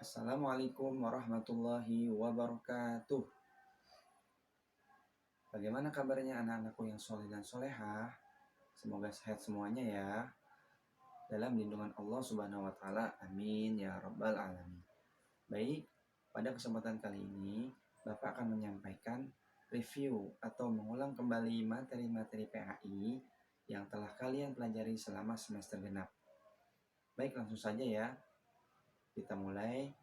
Assalamualaikum warahmatullahi wabarakatuh. Bagaimana kabarnya anak-anakku yang soleh dan solehah? Semoga sehat semuanya ya. Dalam lindungan Allah Subhanahu wa Ta'ala, amin ya Rabbal 'Alamin. Baik, pada kesempatan kali ini, Bapak akan menyampaikan review atau mengulang kembali materi-materi PAI yang telah kalian pelajari selama semester genap. Baik, langsung saja ya. Kita mulai.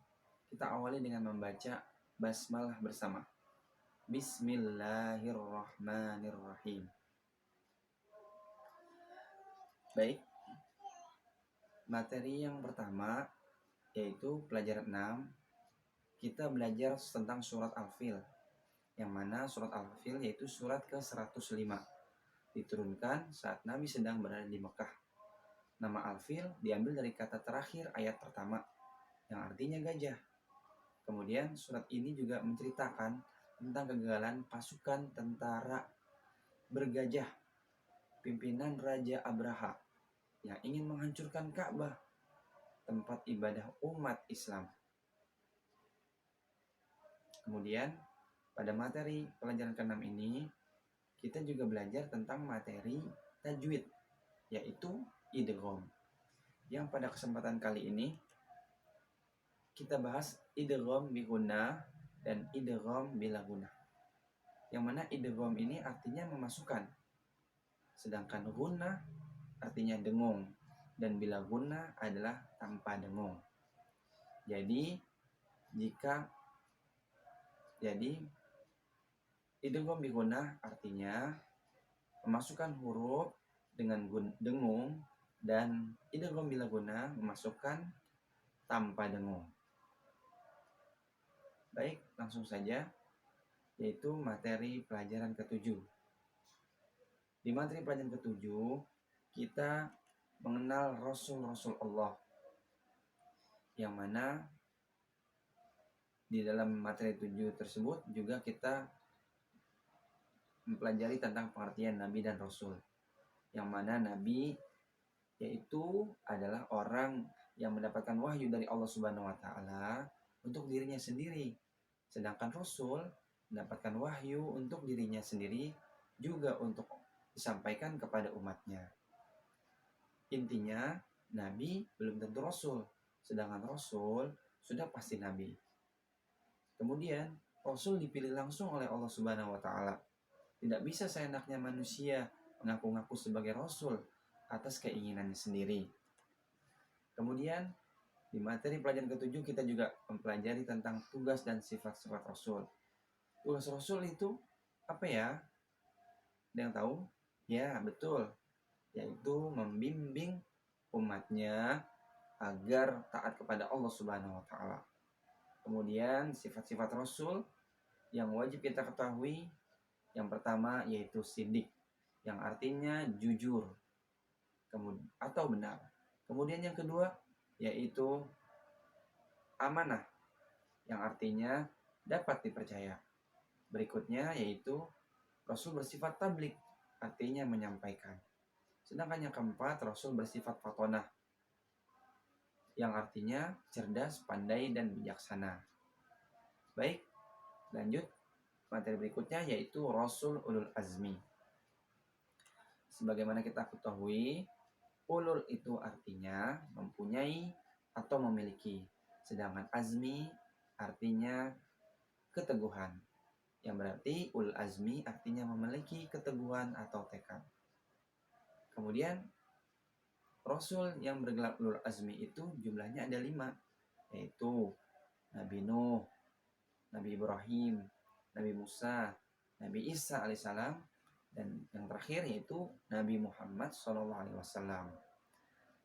Kita awali dengan membaca basmalah bersama. Bismillahirrahmanirrahim. Baik, materi yang pertama yaitu pelajaran 6. Kita belajar tentang surat Al-Fil, yang mana surat Al-Fil yaitu surat ke-105, diturunkan saat Nabi sedang berada di Mekah. Nama Al-Fil diambil dari kata terakhir ayat pertama yang artinya gajah. Kemudian surat ini juga menceritakan tentang kegagalan pasukan tentara bergajah pimpinan Raja Abraha yang ingin menghancurkan Ka'bah, tempat ibadah umat Islam. Kemudian pada materi pelajaran ke-6 ini kita juga belajar tentang materi tajwid, yaitu idgham. Yang pada kesempatan kali ini kita bahas idgham bi gunnah dan idgham bila gunnah. Yang mana idgham ini artinya memasukkan, sedangkan gunnah artinya dengung, dan bila gunnah adalah tanpa dengung. Jadi idgham bi gunnah artinya memasukkan huruf dengan dengung, dan idgham bila gunnah memasukkan tanpa dengung. Baik, langsung saja, yaitu materi pelajaran ke-7. Di materi pelajaran ke-7 kita mengenal Rasul-Rasul Allah, yang mana di dalam materi 7 tersebut juga kita mempelajari tentang pengertian Nabi dan Rasul, yang mana Nabi yaitu adalah orang yang mendapatkan wahyu dari Allah Subhanahu wa Ta'ala untuk dirinya sendiri, sedangkan Rasul mendapatkan wahyu untuk dirinya sendiri juga untuk disampaikan kepada umatnya. Intinya, Nabi belum tentu Rasul, sedangkan Rasul sudah pasti Nabi. Kemudian, Rasul dipilih langsung oleh Allah Subhanahu wa Ta'ala. Tidak bisa seenaknya manusia mengaku-ngaku sebagai Rasul atas keinginannya sendiri. Kemudian, di materi pelajaran ke-7 kita juga mempelajari tentang tugas dan sifat-sifat Rasul. Tugas Rasul itu apa ya? Ada yang tahu? Ya, betul. Yaitu membimbing umatnya agar taat kepada Allah Subhanahu wa Ta'ala. Kemudian sifat-sifat Rasul yang wajib kita ketahui, yang pertama yaitu siddiq, yang artinya jujur atau benar. Kemudian yang kedua yaitu amanah, yang artinya dapat dipercaya. Berikutnya yaitu Rasul bersifat tabligh, artinya menyampaikan. Sedangkan yang keempat, Rasul bersifat fatonah, yang artinya cerdas, pandai, dan bijaksana. Baik, lanjut materi berikutnya yaitu Rasul ulul azmi. Sebagaimana kita ketahui, ulul itu artinya mempunyai atau memiliki, sedangkan azmi artinya keteguhan, yang berarti ulul azmi artinya memiliki keteguhan atau tekad. Kemudian Rasul yang bergelar ulul azmi itu jumlahnya ada 5, yaitu Nabi Nuh, Nabi Ibrahim, Nabi Musa, Nabi Isa alaihissalam, dan yang terakhir yaitu Nabi Muhammad SAW.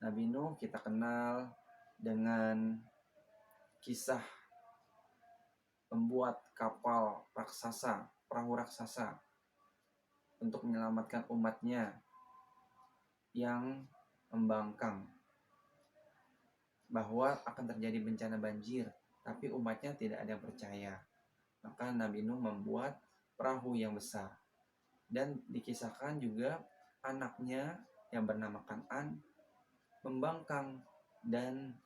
Nabi Nuh kita kenal dengan kisah membuat kapal raksasa, perahu raksasa untuk menyelamatkan umatnya yang membangkang, bahwa akan terjadi bencana banjir, tapi umatnya tidak ada yang percaya. Maka Nabi Nuh membuat perahu yang besar. Dan dikisahkan juga anaknya yang bernama Kan'an membangkang dan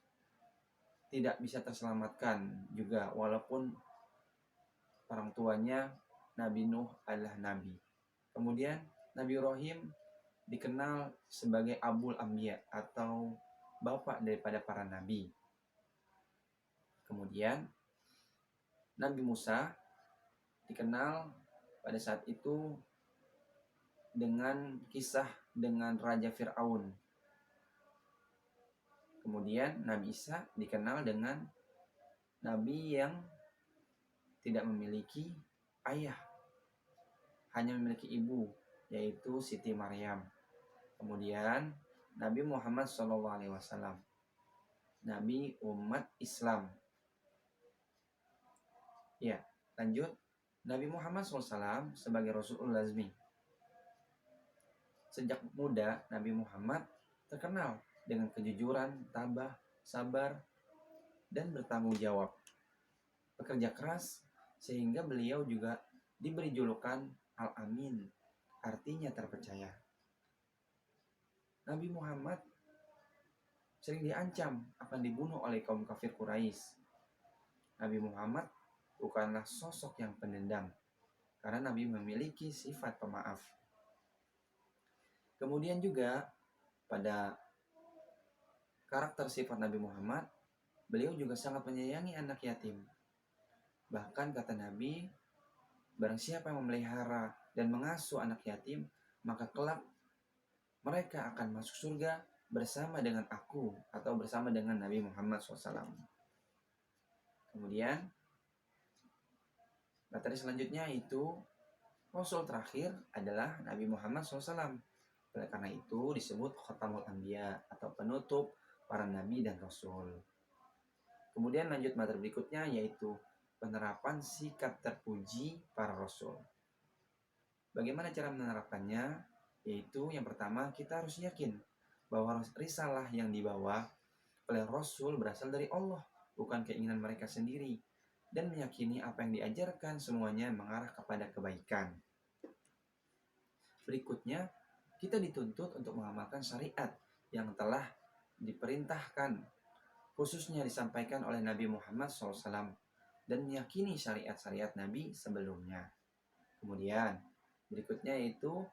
tidak bisa terselamatkan juga, walaupun orang tuanya Nabi Nuh adalah nabi. Kemudian Nabi Ibrahim dikenal sebagai Abul Anbiya atau bapak daripada para nabi. Kemudian Nabi Musa dikenal pada saat itu dengan kisah dengan Raja Fir'aun. Kemudian Nabi Isa dikenal dengan nabi yang tidak memiliki ayah, hanya memiliki ibu, yaitu Siti Maryam. Kemudian Nabi Muhammad SAW, Nabi umat Islam. Ya, lanjut. Nabi Muhammad SAW sebagai Rasulul Lazmi. Sejak muda Nabi Muhammad terkenal dengan kejujuran, tabah, sabar, dan bertanggung jawab. Bekerja keras sehingga beliau juga diberi julukan Al-Amin, artinya terpercaya. Nabi Muhammad sering diancam akan dibunuh oleh kaum kafir Quraisy. Nabi Muhammad bukanlah sosok yang pendendam, karena Nabi memiliki sifat pemaaf. Kemudian juga pada karakter sifat Nabi Muhammad, beliau juga sangat menyayangi anak yatim. Bahkan kata Nabi, barang siapa yang memelihara dan mengasuh anak yatim, maka kelak mereka akan masuk surga bersama dengan aku atau bersama dengan Nabi Muhammad SAW. Kemudian materi selanjutnya itu Rasul terakhir adalah Nabi Muhammad SAW. Oleh karena itu disebut Khatamul Anbiya atau penutup para nabi dan rasul. Kemudian lanjut materi berikutnya yaitu penerapan sikap terpuji para rasul. Bagaimana cara menerapkannya? Yaitu yang pertama, kita harus yakin bahwa risalah yang dibawa oleh Rasul berasal dari Allah, bukan keinginan mereka sendiri, dan meyakini apa yang diajarkan semuanya mengarah kepada kebaikan. Berikutnya, kita dituntut untuk mengamalkan syariat yang telah diperintahkan, khususnya disampaikan oleh Nabi Muhammad SAW, dan meyakini syariat-syariat Nabi sebelumnya. Kemudian, berikutnya yaitu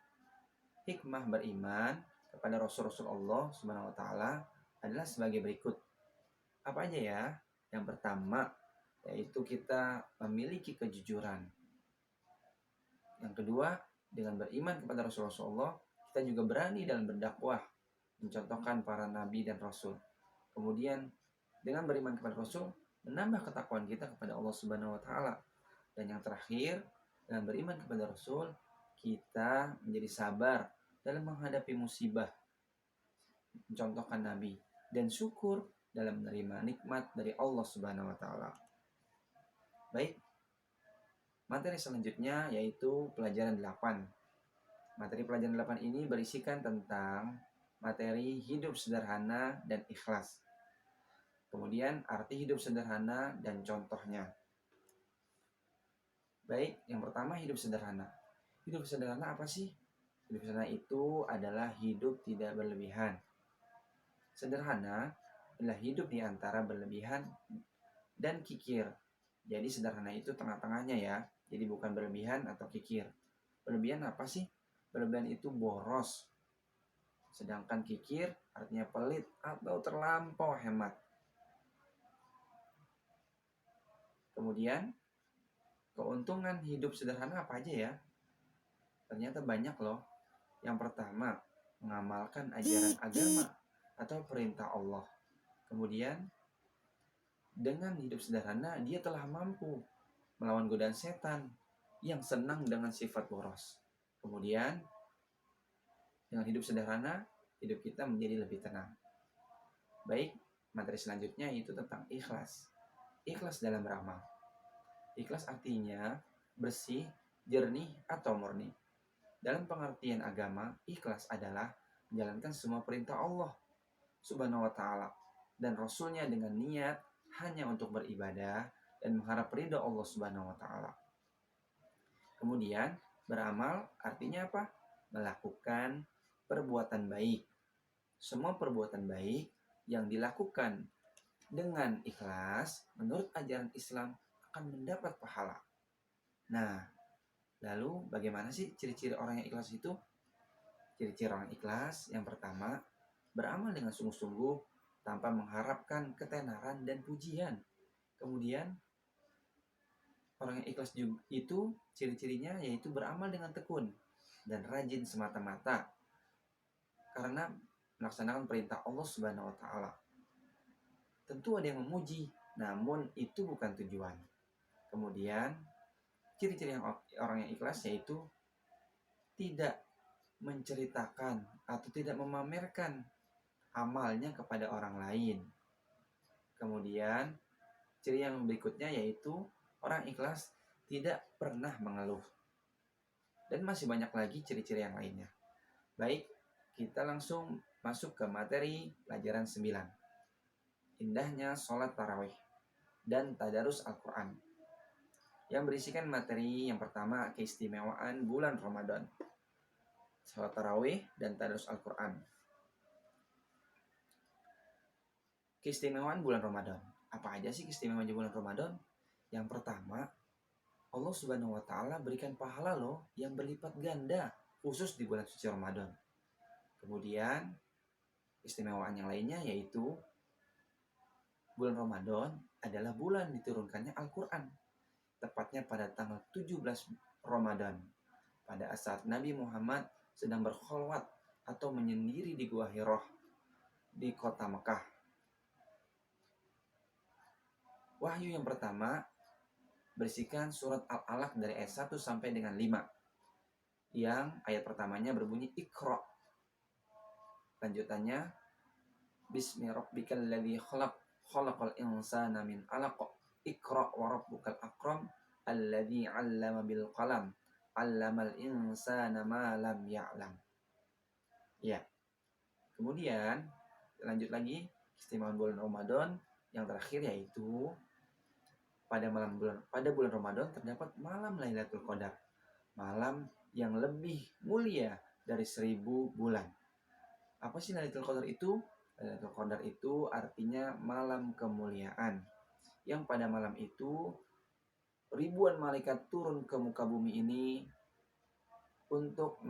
hikmah beriman kepada Rasul-Rasul Allah Subhanahu wa Ta'ala adalah sebagai berikut. Apa aja ya? Yang pertama, yaitu kita memiliki kejujuran. Yang kedua, dengan beriman kepada Rasul-Rasul Allah, kita juga berani dalam berdakwah, mencontohkan para nabi dan rasul. Kemudian, dengan beriman kepada Rasul, menambah ketakwaan kita kepada Allah Subhanahu wa Ta'ala. Dan yang terakhir, dengan beriman kepada Rasul, kita menjadi sabar dalam menghadapi musibah, mencontohkan Nabi, dan syukur dalam menerima nikmat dari Allah Subhanahu wa Ta'ala. Baik, materi selanjutnya yaitu pelajaran 8. Materi pelajaran 8 ini berisikan tentang materi hidup sederhana dan ikhlas. Kemudian arti hidup sederhana dan contohnya. Baik, yang pertama hidup sederhana. Hidup sederhana apa sih? Hidup sederhana itu adalah hidup tidak berlebihan. Sederhana adalah hidup di antara berlebihan dan kikir. Jadi sederhana itu tengah-tengahnya ya. Jadi bukan berlebihan atau kikir. Berlebihan apa sih? Berlebihan itu boros. Sedangkan kikir artinya pelit atau terlampau hemat. Kemudian keuntungan hidup sederhana apa aja ya? Ternyata banyak loh. Yang pertama, mengamalkan ajaran agama atau perintah Allah. Kemudian dengan hidup sederhana, dia telah mampu melawan godaan setan yang senang dengan sifat boros. Kemudian dengan hidup sederhana, hidup kita menjadi lebih tenang. Baik, materi selanjutnya itu tentang ikhlas. Ikhlas dalam beramal. Ikhlas artinya bersih, jernih, atau murni. Dalam pengertian agama, ikhlas adalah menjalankan semua perintah Allah Subhanahu wa Ta'ala dan Rasulnya dengan niat hanya untuk beribadah dan mengharap ridha Allah Subhanahu wa Ta'ala. Kemudian, beramal artinya apa? Melakukan perbuatan baik. Semua perbuatan baik yang dilakukan dengan ikhlas menurut ajaran Islam akan mendapat pahala. Nah, lalu bagaimana sih ciri-ciri orang yang ikhlas itu? Ciri-ciri orang ikhlas yang pertama, beramal dengan sungguh-sungguh tanpa mengharapkan ketenaran dan pujian. Kemudian, orang yang ikhlas itu ciri-cirinya yaitu beramal dengan tekun dan rajin semata-mata karena melaksanakan perintah Allah Subhanahu wa taala. Tentu ada yang memuji, namun itu bukan tujuan. Kemudian, ciri-ciri orang yang ikhlas yaitu tidak menceritakan atau tidak memamerkan amalnya kepada orang lain. Kemudian, ciri yang berikutnya yaitu orang ikhlas tidak pernah mengeluh. Dan masih banyak lagi ciri-ciri yang lainnya. Baik, kita langsung masuk ke materi pelajaran 9. Indahnya sholat tarawih dan tadarus Al-Quran. Yang berisikan materi yang pertama, keistimewaan bulan Ramadan, sholat tarawih dan tadarus Al-Quran. Keistimewaan bulan Ramadan. Apa aja sih keistimewaan bulan Ramadan? Yang pertama, Allah Subhanahu wa taala berikan pahala loh yang berlipat ganda khusus di bulan suci Ramadan. Kemudian keistimewaan yang lainnya yaitu bulan Ramadan adalah bulan diturunkannya Al-Quran. Tepatnya pada tanggal 17 Ramadan. Pada saat Nabi Muhammad sedang berkholwat atau menyendiri di Gua Hirah di kota Mekah. Wahyu yang pertama berisikan surat Al-Alaq dari ayat 1 sampai dengan 5. Yang ayat pertamanya berbunyi Iqra. Lanjutannya Bismi rabbikal ladzi khalaq khalaqal insana min 'alaq. Iqra wa rabbukal akram alladzi 'allama bil qalam 'allamal insana ma lam ya'lam. Ya. Kemudian lanjut lagi keistimewaan bulan Ramadan yang terakhir yaitu pada bulan Ramadan terdapat malam Lailatul Qadar. Malam yang lebih mulia dari 1000 bulan. Apa sih Lailatul Qadar itu? Lailatul Qadar itu artinya malam kemuliaan. Yang pada malam itu ribuan malaikat turun ke muka bumi ini untuk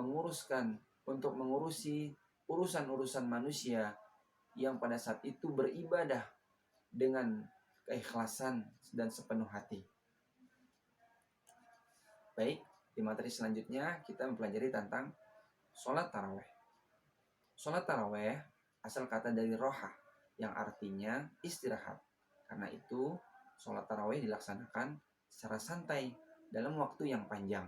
mengurusi urusan-urusan manusia yang pada saat itu beribadah dengan keikhlasan dan sepenuh hati. Baik, di materi selanjutnya kita mempelajari tentang sholat taraweh. Sholat taraweh asal kata dari roha yang artinya istirahat. Karena itu, sholat taraweh dilaksanakan secara santai dalam waktu yang panjang.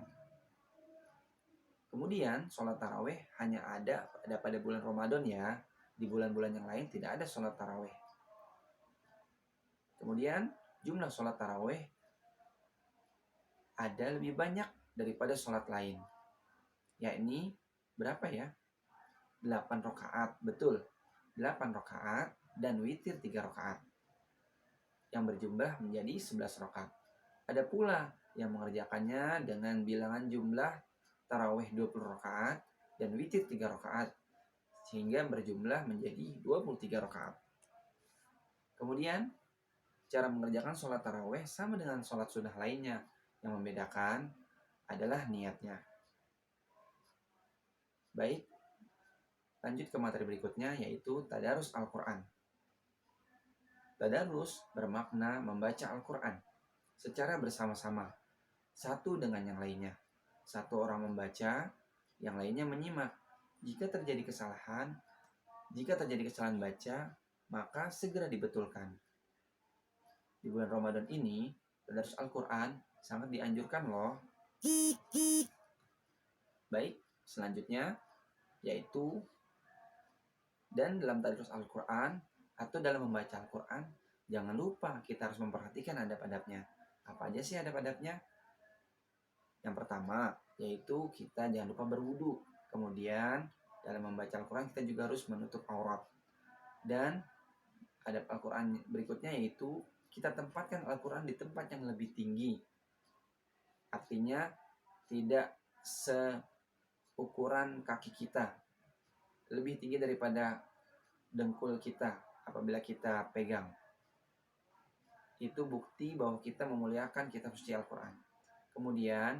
Kemudian, sholat taraweh hanya ada pada bulan Ramadan ya. Di bulan-bulan yang lain tidak ada sholat taraweh. Kemudian, jumlah sholat taraweh ada lebih banyak daripada sholat lain. Yakni, berapa ya? 8 rakaat, betul. 8 rakaat dan witir 3 rakaat. Yang berjumlah menjadi 11 rakaat. Ada pula yang mengerjakannya dengan bilangan jumlah tarawih 20 rakaat dan witir 3 rakaat. Sehingga berjumlah menjadi 23 rakaat. Kemudian, cara mengerjakan sholat tarawih sama dengan sholat sunnah lainnya. Yang membedakan adalah niatnya. Baik, lanjut ke materi berikutnya yaitu tadarus Al-Quran. Tadarus bermakna membaca Al-Quran secara bersama-sama, satu dengan yang lainnya. Satu orang membaca, yang lainnya menyimak. Jika terjadi kesalahan baca, maka segera dibetulkan. Di bulan Ramadan ini, tadarus Al-Quran sangat dianjurkan loh. Baik, selanjutnya yaitu dan dalam tadarus Al-Quran atau dalam membaca Al-Quran, jangan lupa kita harus memperhatikan adab-adabnya. Apa aja sih adab-adabnya? Yang pertama, yaitu kita jangan lupa berwudu. Kemudian, dalam membaca Al-Quran kita juga harus menutup aurat. Dan adab Al-Quran berikutnya yaitu kita tempatkan Al-Quran di tempat yang lebih tinggi. Artinya, tidak seukuran kaki kita. Lebih tinggi daripada dengkul kita apabila kita pegang. itu bukti bahwa kita memuliakan kitab suci Al-Quran. Kemudian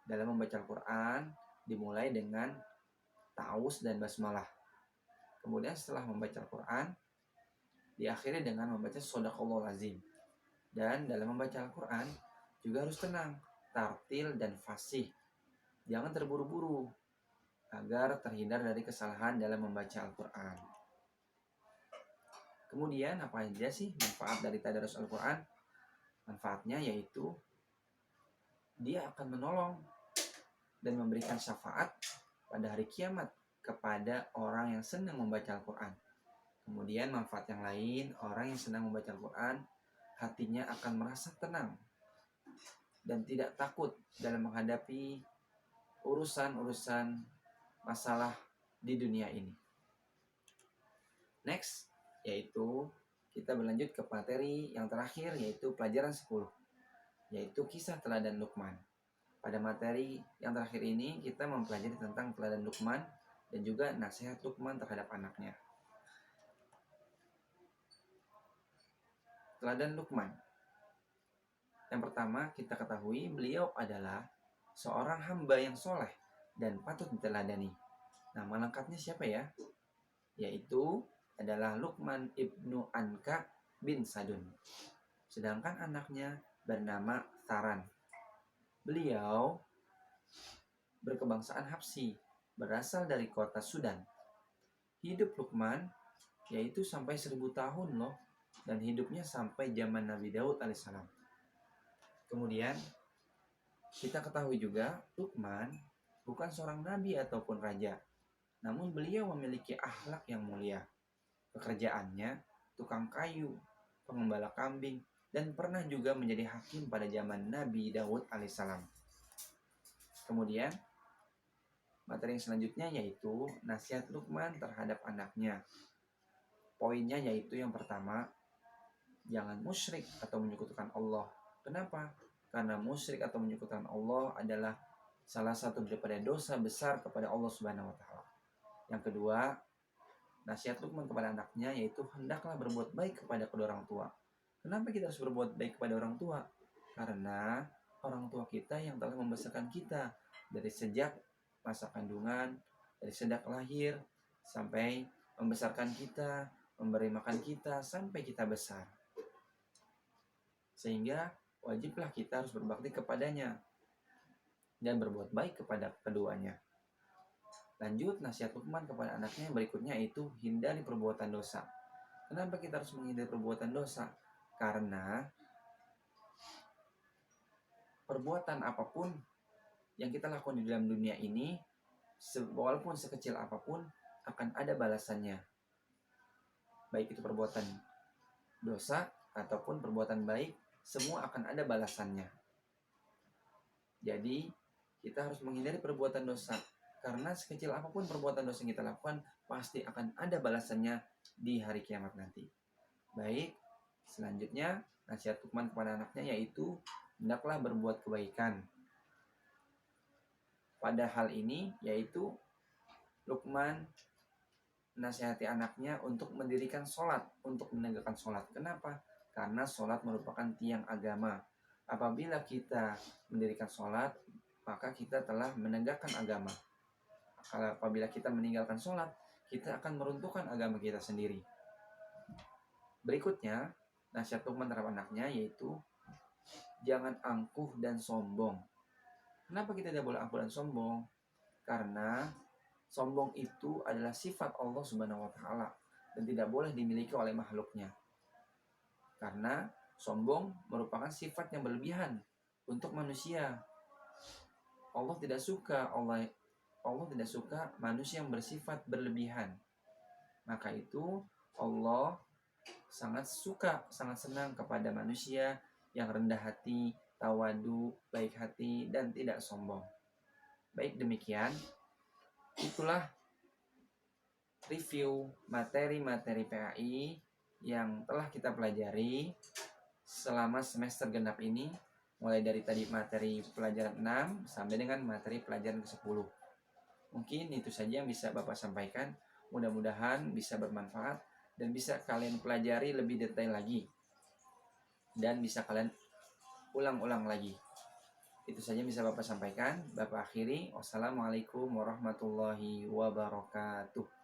dalam membaca Al-Quran dimulai dengan ta'awuz dan basmalah. Kemudian setelah membaca Al-Quran diakhiri dengan membaca Shadaqallahul Azim. Dan dalam membaca Al-Quran juga harus tenang, tartil dan fasih. Jangan terburu-buru agar terhindar dari kesalahan dalam membaca Al-Quran. Kemudian apa aja sih manfaat dari tadarus Al-Quran? Manfaatnya yaitu dia akan menolong dan memberikan syafaat pada hari kiamat kepada orang yang senang membaca Al-Quran. Kemudian manfaat yang lain, orang yang senang membaca Al-Quran hatinya akan merasa tenang dan tidak takut dalam menghadapi urusan-urusan masalah di dunia ini. Next, yaitu kita berlanjut ke materi yang terakhir, yaitu pelajaran 10, yaitu kisah teladan Luqman. Pada materi yang terakhir ini kita mempelajari tentang teladan Luqman dan juga nasihat Luqman terhadap anaknya. Teladan Luqman. Yang pertama kita ketahui beliau adalah seorang hamba yang soleh dan patut diteladani. Nama lengkapnya siapa ya? Yaitu adalah Luqman ibnu Anka bin Sadun. Sedangkan anaknya bernama Tharan. Beliau berkebangsaan Habsyi, berasal dari kota Sudan. Hidup Luqman yaitu sampai 1000 tahun loh, dan hidupnya sampai zaman Nabi Daud alaihissalam. Kemudian kita ketahui juga Luqman bukan seorang nabi ataupun raja, namun beliau memiliki akhlak yang mulia. Pekerjaannya tukang kayu, pengembala kambing, dan pernah juga menjadi hakim pada zaman Nabi Daud alaihissalam. Kemudian materi yang selanjutnya yaitu nasihat Luqman terhadap anaknya. Poinnya yaitu yang pertama, jangan musyrik atau menyekutukan Allah. Kenapa? Karena musyrik atau menyekutukan Allah adalah salah satu daripada dosa besar kepada Allah Subhanahu wa taala. Yang kedua, nasihat Luqman kepada anaknya yaitu hendaklah berbuat baik kepada kedua orang tua. Kenapa kita harus berbuat baik kepada orang tua? Karena orang tua kita yang telah membesarkan kita dari sejak masa kandungan, dari sejak lahir sampai membesarkan kita, memberi makan kita sampai kita besar. Sehingga wajiblah kita harus berbakti kepadanya dan berbuat baik kepada keduanya. Lanjut, nasihat Luqman kepada anaknya yang berikutnya itu hindari perbuatan dosa. Kenapa kita harus menghindari perbuatan dosa? Karena perbuatan apapun yang kita lakukan di dalam dunia ini, walaupun sekecil apapun, akan ada balasannya. Baik itu perbuatan dosa ataupun perbuatan baik, semua akan ada balasannya. Jadi, kita harus menghindari perbuatan dosa. Karena sekecil apapun perbuatan dosa yang kita lakukan, pasti akan ada balasannya di hari kiamat nanti. Baik, selanjutnya nasihat Luqman kepada anaknya yaitu hendaklah berbuat kebaikan. Pada hal ini yaitu Luqman nasihati anaknya untuk mendirikan sholat, untuk menegakkan sholat. Kenapa? Karena sholat merupakan tiang agama. Apabila kita mendirikan sholat, maka kita telah menegakkan agama. Kalau apabila kita meninggalkan sholat, kita akan meruntuhkan agama kita sendiri. Berikutnya, nasihat Luqman terhadap anaknya yaitu jangan angkuh dan sombong. Kenapa kita tidak boleh angkuh dan sombong? Karena sombong itu adalah sifat Allah Subhanahu wa taala dan tidak boleh dimiliki oleh makhluknya. Karena sombong merupakan sifat yang berlebihan untuk manusia. Allah tidak suka manusia yang bersifat berlebihan. Maka itu Allah sangat suka, sangat senang kepada manusia yang rendah hati, tawadu, baik hati, dan tidak sombong. Baik demikian, itulah review materi-materi PAI yang telah kita pelajari selama semester genap ini, mulai dari tadi materi pelajaran 6 sampai dengan materi pelajaran ke-10. Mungkin itu saja yang bisa Bapak sampaikan. Mudah-mudahan bisa bermanfaat dan bisa kalian pelajari lebih detail lagi. dan bisa kalian ulang-ulang lagi. Itu saja bisa Bapak sampaikan. Bapak akhiri. Wassalamualaikum warahmatullahi wabarakatuh.